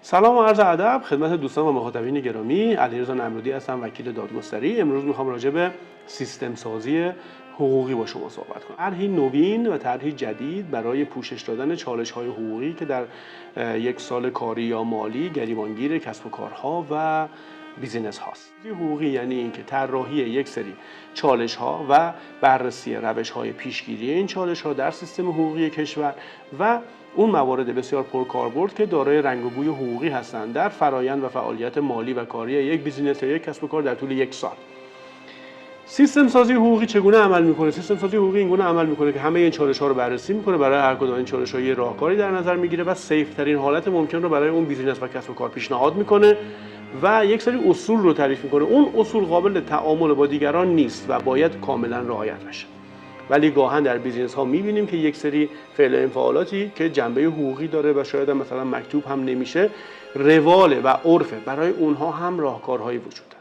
سلام و عرض ادب خدمت دوستان و مخاطبین گرامی. علیرضا نمرودی هستم، وکیل دادگستری. امروز میخوام راجع به سیستم سازی حقوقی با شما صحبت کنم. طرحی نوین و طرحی جدید برای پوشش دادن چالش‌های حقوقی که در یک سال کاری یا مالی گریبانگیر کسب و کارها و بیزینس هاست. حقوقی یعنی اینکه طراحی یک سری چالش ها و بررسی روش های پیشگیری این چالش ها در سیستم حقوقی کشور و اون موارد بسیار پرکاربرد که دارای رنگ و بوی حقوقی هستند در فرایند و فعالیت مالی و کاری یک بیزینس یا یک کسب و کار در طول یک سال. سیستم سازی حقوقی چگونه عمل میکنه؟ سیستم سازی حقوقی اینگونه عمل میکنه که همه این چالش ها رو بررسی میکنه، برای هر کدوم این چالش ها یه راهکاری در نظر میگیره و سیف ترین حالت ممکن رو برای اون بیزینس و کسب و کار پیشنهاد میکنه و یک سری اصول رو تعریف میکنه. اون اصول قابل تعامل با دیگران نیست و باید کاملا رعایت بشه. ولی گاهن در بیزینس ها میبینیم که یک سری فعل و انفعالاتی که جنبه حقوقی داره و شاید مثلا مکتوب هم نمیشه، رواله و عرفه، برای اونها هم راهکارهایی وجود داره.